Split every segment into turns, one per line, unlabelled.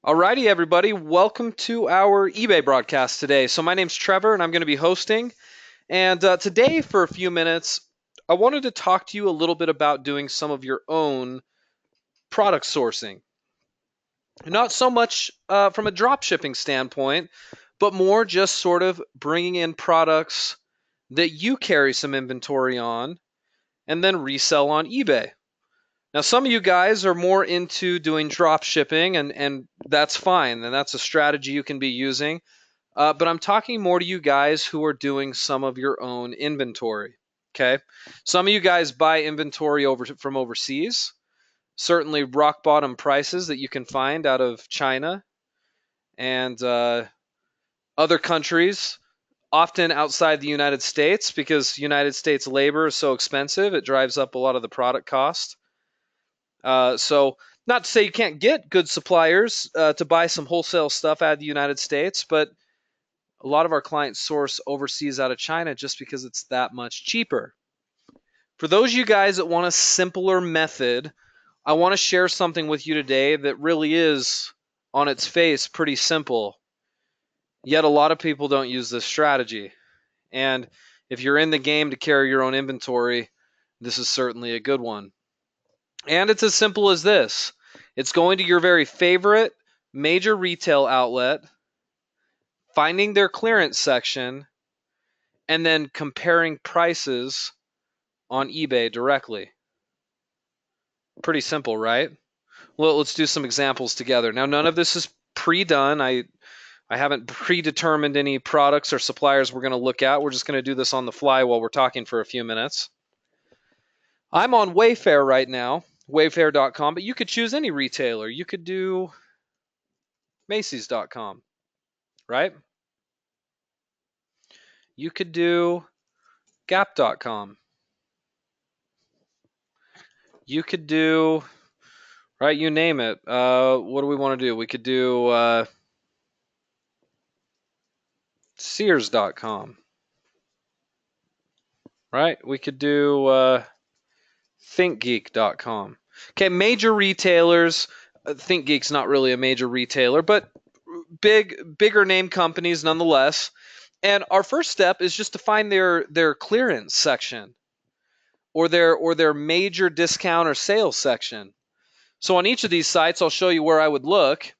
Alrighty, everybody, welcome to our eBay broadcast today. So my name's Trevor, and I'm going to be hosting. And today, for a few minutes, I wanted to talk to you a little bit about doing some of your own product sourcing. Not so much from a drop shipping standpoint, but more just sort of bringing in products that you carry some inventory on and then resell on eBay. Now, some of you guys are more into doing drop shipping, and that's fine, and that's a strategy you can be using. But I'm talking more to you guys who are doing some of your own inventory. Okay, some of you guys buy inventory from overseas, certainly rock bottom prices that you can find out of China and other countries, often outside the United States, because United States labor is so expensive, it drives up a lot of the product cost. So not to say you can't get good suppliers to buy some wholesale stuff out of the United States, but a lot of our clients source overseas out of China just because it's that much cheaper. For those of you guys that want a simpler method, I want to share something with you today that really is, on its face, pretty simple. Yet a lot of people don't use this strategy. And if you're in the game to carry your own inventory, this is certainly a good one. And it's as simple as this. It's going to your very favorite major retail outlet, finding their clearance section, and then comparing prices on eBay directly. Pretty simple, right? Well, let's do some examples together. Now, none of this is pre-done. I haven't predetermined any products or suppliers we're going to look at. We're just going to do this on the fly while we're talking for a few minutes. I'm on Wayfair right now, wayfair.com, but you could choose any retailer. You could do Macy's.com, right? You could do Gap.com. You could do, right, you name it. What do we want to do? We could do Sears.com, right? We could do ThinkGeek.com. Okay, major retailers. ThinkGeek's not really a major retailer, but bigger name companies nonetheless. And our first step is just to find their clearance section or their major discount or sales section. So on each of these sites, I'll show you where I would look.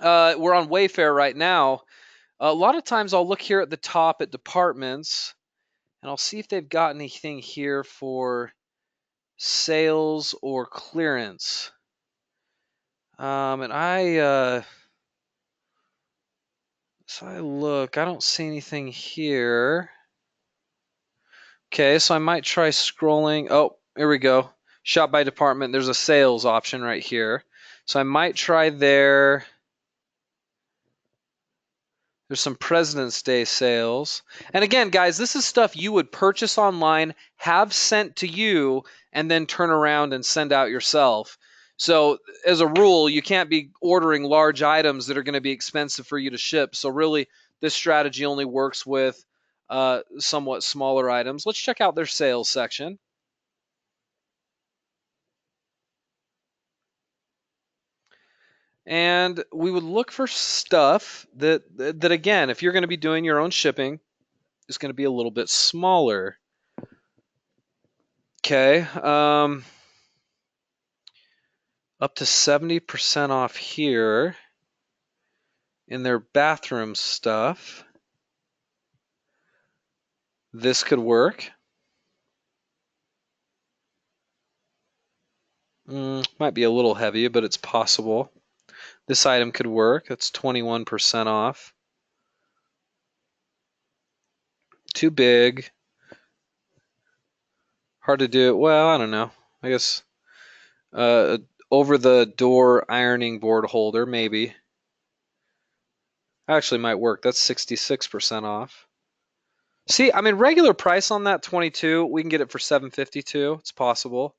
We're on Wayfair right now. A lot of times I'll look here at the top at departments, and I'll see if they've got anything here for sales or clearance. And so I look, I don't see anything here. Okay, so I might try scrolling. Oh, here we go. Shop by department. There's a sales option right here. So I might try there. There's some President's Day sales. And again, guys, this is stuff you would purchase online, have sent to you, and then turn around and send out yourself. So as a rule, you can't be ordering large items that are going to be expensive for you to ship. So really, this strategy only works with somewhat smaller items. Let's check out their sales section. And we would look for stuff that again, if you're going to be doing your own shipping, is going to be a little bit smaller. Okay, up to 70% off here in their bathroom stuff. This could work. Might be a little heavy, but it's possible. This item could work. That's 21% off. Too big. Hard to do. Well, I don't know. I guess over the door ironing board holder, maybe. Actually might work. That's 66% off. See, I mean, regular price on that 22, we can get it for $7.52. It's possible.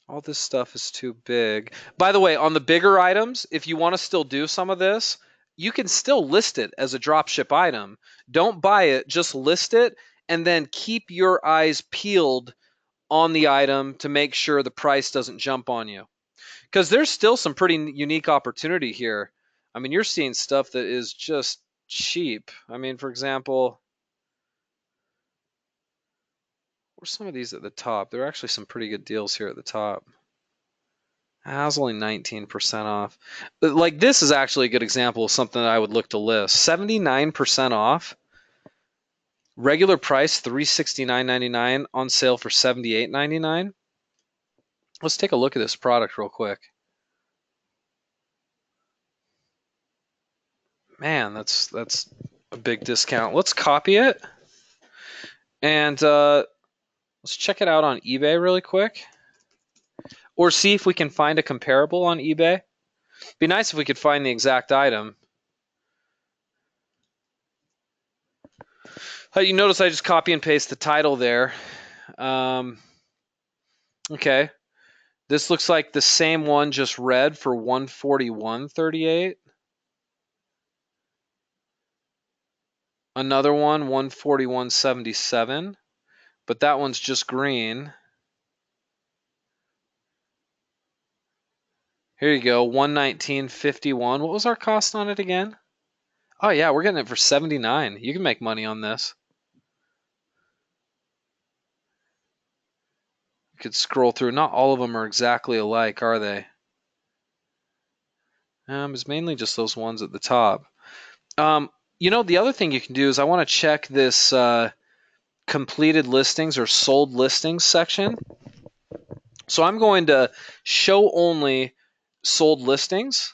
All this stuff is too big. By the way, on the bigger items, if you want to still do some of this, you can still list it as a dropship item. Don't buy it, just list it, and then keep your eyes peeled on the item to make sure the price doesn't jump on you. Because there's still some pretty unique opportunity here. I mean, you're seeing stuff that is just cheap. I mean, for example, where's some of these at the top? There are actually some pretty good deals here at the top. I was only 19% off. Like, this is actually a good example of something that I would look to list. 79% off. Regular price $369.99, on sale for $78.99. Let's take a look at this product real quick. Man, that's a big discount. Let's copy it and let's check it out on eBay really quick, or see if we can find a comparable on eBay. Be nice if we could find the exact item. You notice I just copy and paste the title there. Okay, this looks like the same one just read for $141.38. Another one, $141.77, but that one's just green. Here you go, $119.51. What was our cost on it again? Oh yeah, we're getting it for $79. You can make money on this. You could scroll through. Not all of them are exactly alike, are they? It's mainly just those ones at the top. The other thing you can do is I want to check this completed listings or sold listings section. So I'm going to show only sold listings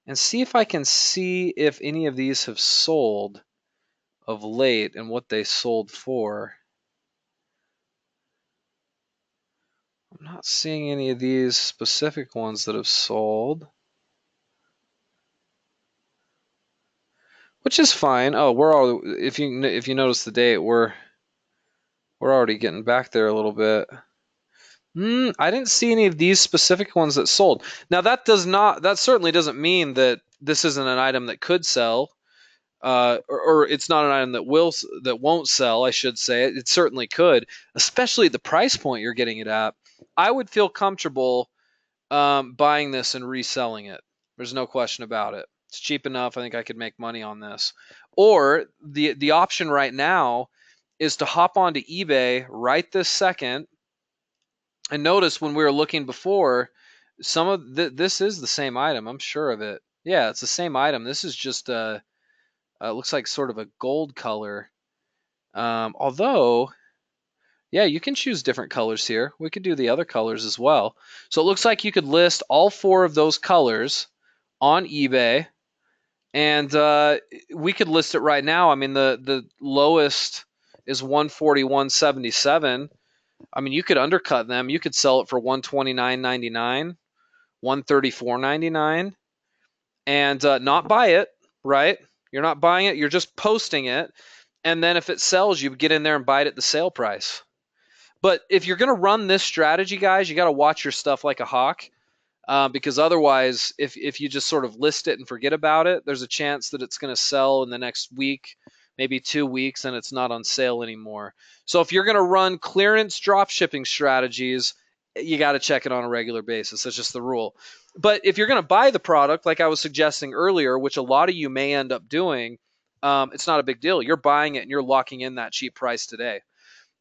and see if I can see if any of these have sold of late and what they sold for. I'm not seeing any of these specific ones that have sold, which is fine. Oh, we're all, if you notice the date, we're already getting back there a little bit. I didn't see any of these specific ones that sold. Now that certainly doesn't mean that this isn't an item that could sell, or it's not an item that won't sell. I should say it certainly could, especially at the price point you're getting it at. I would feel comfortable buying this and reselling it. There's no question about it. It's cheap enough. I think I could make money on this. Or the option right now is to hop onto eBay right this second. And notice when we were looking before, some of this is the same item. I'm sure of it. Yeah, it's the same item. This is just looks like sort of a gold color. Although, yeah, you can choose different colors here. We could do the other colors as well. So it looks like you could list all four of those colors on eBay, and we could list it right now. I mean, the lowest is 141.77. I mean, you could undercut them. You could sell it for 129.99, 134.99, and not buy it, right? You're not buying it. You're just posting it, and then if it sells, you get in there and buy it at the sale price. But if you're going to run this strategy, guys, you got to watch your stuff like a hawk. Because otherwise, if you just sort of list it and forget about it, there's a chance that it's going to sell in the next week, maybe 2 weeks, and it's not on sale anymore. So if you're going to run clearance drop shipping strategies, you got to check it on a regular basis. That's just the rule. But if you're going to buy the product, like I was suggesting earlier, which a lot of you may end up doing, it's not a big deal. You're buying it and you're locking in that cheap price today.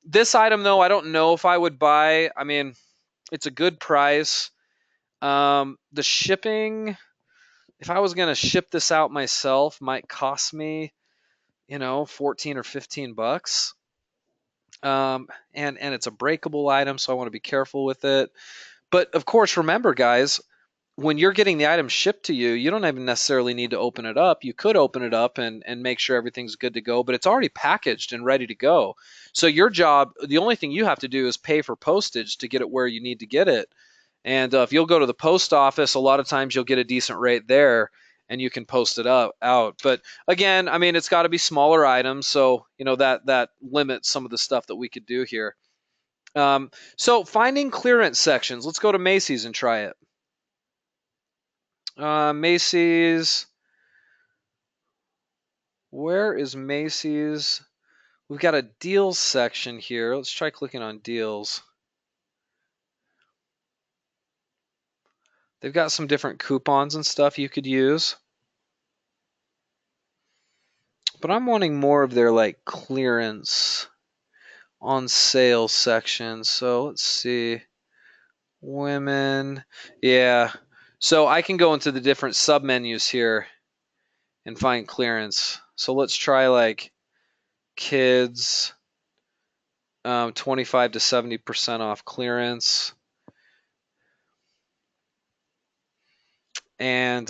This item, though, I don't know if I would buy. I mean, it's a good price. The shipping, if I was going to ship this out myself, might cost me, 14 or 15 bucks. And it's a breakable item, so I want to be careful with it. But of course, remember, guys, when you're getting the item shipped to you, you don't even necessarily need to open it up. You could open it up and make sure everything's good to go, but it's already packaged and ready to go. So your job, the only thing you have to do is pay for postage to get it where you need to get it. And if you'll go to the post office, a lot of times you'll get a decent rate there and you can post it out. But again, I mean, it's got to be smaller items. So, that limits some of the stuff that we could do here. So finding clearance sections, let's go to Macy's and try it. Macy's, where is Macy's We've got a deals section here. Let's try clicking on deals. They've got some different coupons and stuff you could use. But I'm wanting more of their like clearance on sale section. So let's see. Women. Yeah. So I can go into the different submenus here and find clearance. So let's try like kids, 25 to 70% off clearance. And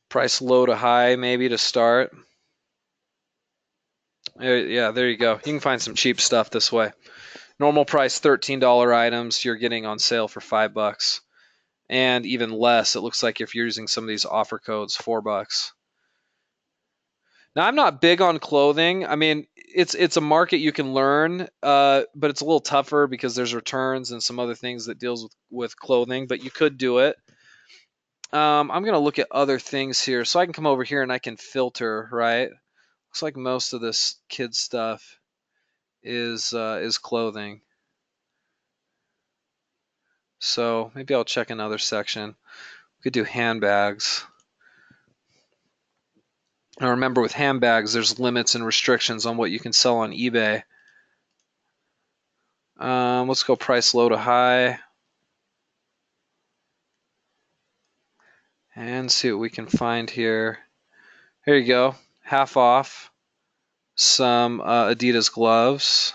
price low to high maybe to start. Yeah, there you go. You can find some cheap stuff this way. Normal price $13 items you're getting on sale for $5, and even less. It looks like if you're using some of these offer codes, $4. Now I'm not big on clothing. I mean, it's a market you can learn, but it's a little tougher because there's returns and some other things that deals with clothing. But you could do it. I'm gonna look at other things here, so I can come over here and I can filter. Right? Looks like most of this kid stuff is clothing. So maybe I'll check another section. We could do handbags. Now remember, with handbags, there's limits and restrictions on what you can sell on eBay. Let's go price low to high and see what we can find here. Here you go, half off. Some Adidas gloves.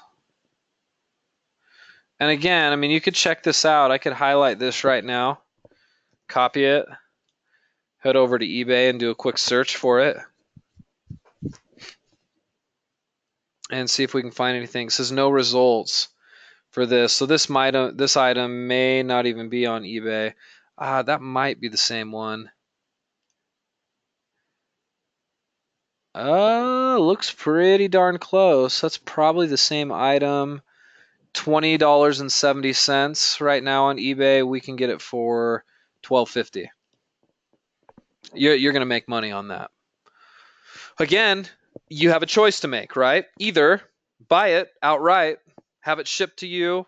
And again, I mean, you could check this out. I could highlight this right now, copy it, head over to eBay and do a quick search for it, and see if we can find anything. It says no results for this. So this item may not even be on eBay. That might be the same one. Looks pretty darn close. That's probably the same item. $20.70 right now on eBay. We can get it for $12.50. You're going to make money on that. Again, you have a choice to make, right? Either buy it outright, have it shipped to you,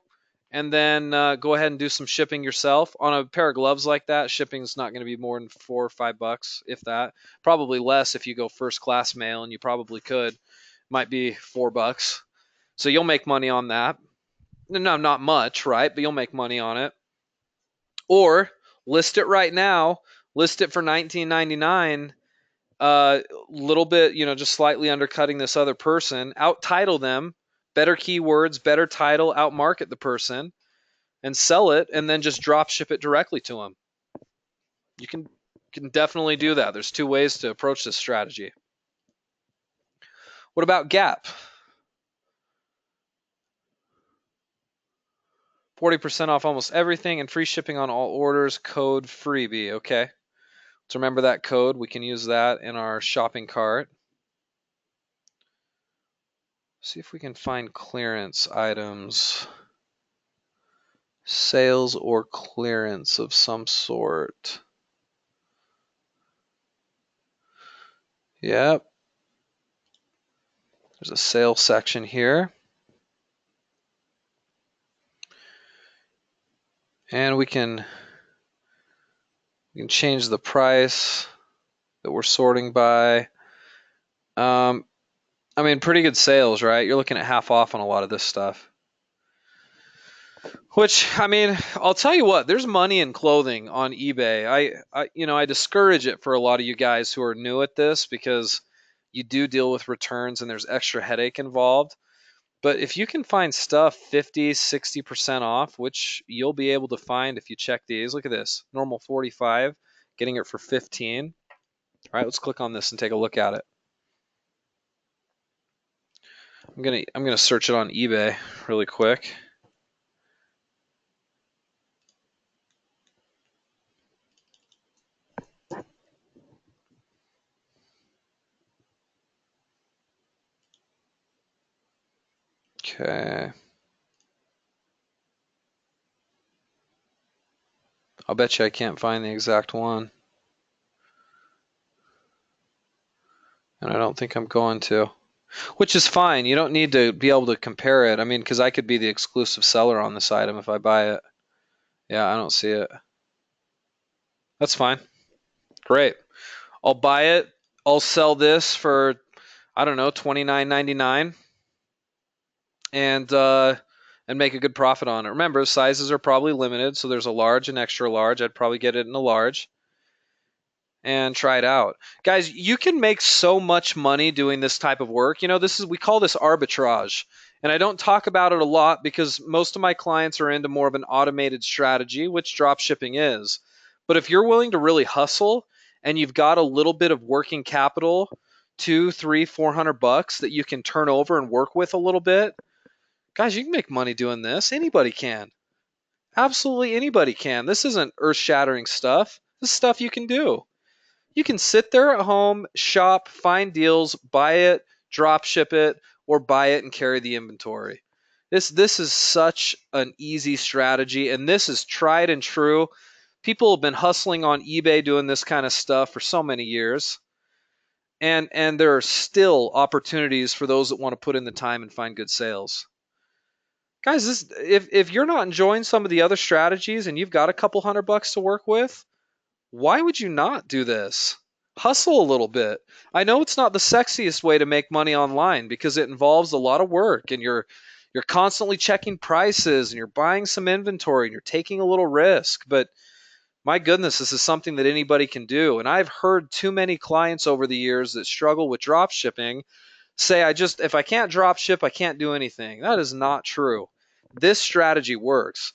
and then go ahead and do some shipping yourself. On a pair of gloves like that, shipping's not going to be more than $4 or $5, if that. Probably less if you go first class mail, and you probably could. Might be $4. So you'll make money on that. No, not much, right? But you'll make money on it. Or list it right now. List it for $19.99. Little bit, just slightly undercutting this other person. Out title them. Better keywords, better title. Out market the person, and sell it, and then just drop ship it directly to them. You can definitely do that. There's two ways to approach this strategy. What about Gap? 40% off almost everything and free shipping on all orders. Code freebie. Okay. So remember that code. We can use that in our shopping cart. See if we can find clearance items. Sales or clearance of some sort. Yep. There's a sale section here. And we can change the price that we're sorting by. I mean, pretty good sales, right? You're looking at half off on a lot of this stuff. Which, I mean, I'll tell you what, there's money in clothing on eBay. I discourage it for a lot of you guys who are new at this because you do deal with returns and there's extra headache involved. But if you can find stuff 50, 60% off, which you'll be able to find if you check these. Look at this. Normal 45, getting it for 15. All right, let's click on this and take a look at it. I'm gonna search it on eBay really quick. Okay. I'll bet you I can't find the exact one. and I don't think I'm going to. Which is fine. You don't need to be able to compare it. I mean, because I could be the exclusive seller on this item if I buy it. Yeah, I don't see it. That's fine. Great. I'll buy it. I'll sell this for, I don't know, 29.99 and make a good profit on it. Remember, sizes are probably limited, so there's a large and extra large. I'd probably get it in a large and try it out. Guys, you can make so much money doing this type of work. This is we call this arbitrage. And I don't talk about it a lot because most of my clients are into more of an automated strategy, which drop shipping is. But if you're willing to really hustle and you've got a little bit of working capital, 2, 3, 400 bucks that you can turn over and work with a little bit, guys, you can make money doing this. Anybody can. Absolutely anybody can. This isn't earth-shattering stuff. This is stuff you can do. You can sit there at home, shop, find deals, buy it, drop ship it, or buy it and carry the inventory. This is such an easy strategy, and this is tried and true. People have been hustling on eBay doing this kind of stuff for so many years. And there are still opportunities for those that want to put in the time and find good sales. Guys, if you're not enjoying some of the other strategies and you've got a couple $100 to work with, why would you not do this? Hustle a little bit. I know it's not the sexiest way to make money online because it involves a lot of work and you're constantly checking prices and you're buying some inventory and you're taking a little risk, but my goodness, this is something that anybody can do. And I've heard too many clients over the years that struggle with drop shipping say if I can't drop ship, I can't do anything. That is not true. This strategy works.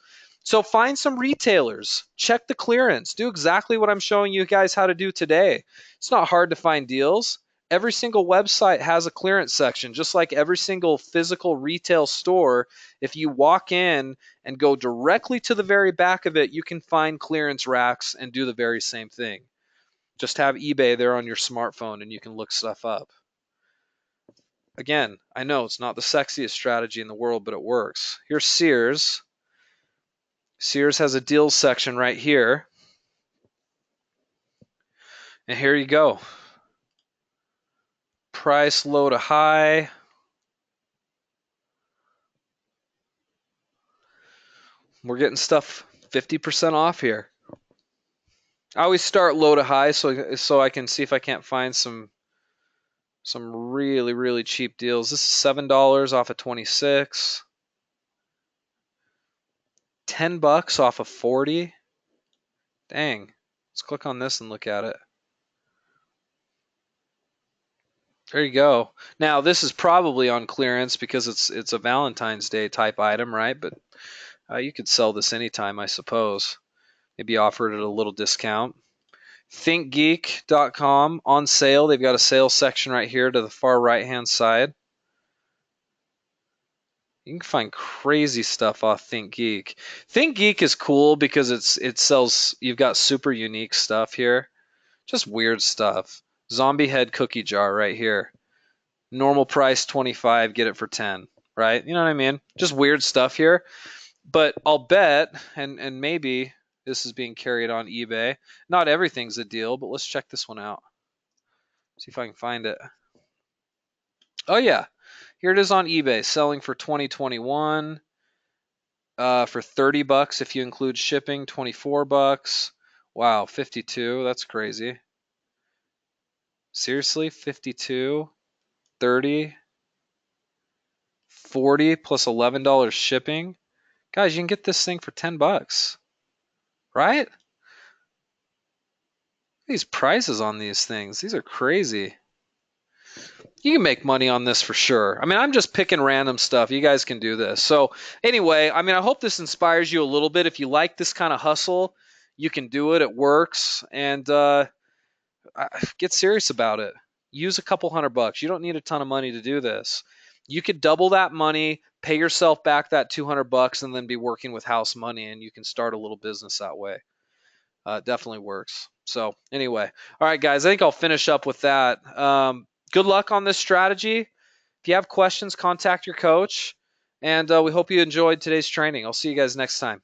So find some retailers, check the clearance, do exactly what I'm showing you guys how to do today. It's not hard to find deals. Every single website has a clearance section, just like every single physical retail store. If you walk in and go directly to the very back of it, you can find clearance racks and do the very same thing. Just have eBay there on your smartphone and you can look stuff up. Again, I know it's not the sexiest strategy in the world, but it works. Here's Sears. Sears has a deals section right here. And here you go. Price low to high. We're getting stuff 50% off here. I always start low to high so I can see if I can't find some really, really cheap deals. This is $7 off of 26. $10 off of 40. Dang. Let's click on this and look at it. There you go. Now this is probably on clearance because it's a Valentine's Day type item, right? But you could sell this anytime, I suppose. Maybe offer it at a little discount. ThinkGeek.com on sale. They've got a sales section right here to the far right-hand side. You can find crazy stuff off ThinkGeek. ThinkGeek is cool because it sells. You've got super unique stuff here, just weird stuff. Zombie head cookie jar right here. Normal price 25, get it for 10, right? You know what I mean? Just weird stuff here. But I'll bet, and maybe this is being carried on eBay. Not everything's a deal, but let's check this one out. See if I can find it. Oh yeah, here it is on eBay, selling for 2021. For $30 if you include shipping, $24. Wow, 52. That's crazy. Seriously, 52, 30, 40 plus $11 shipping. Guys, you can get this thing for $10, right? These prices on these things, these are crazy. You can make money on this for sure. I mean, I'm just picking random stuff. You guys can do this. So anyway, I mean, I hope this inspires you a little bit. If you like this kind of hustle, you can do it. It works. And get serious about it. Use a couple $100. You don't need a ton of money to do this. You could double that money, pay yourself back that $200, and then be working with house money, and you can start a little business that way. Definitely works. So anyway, all right, guys, I think I'll finish up with that. Good luck on this strategy. If you have questions, contact your coach, and we hope you enjoyed today's training. I'll see you guys next time.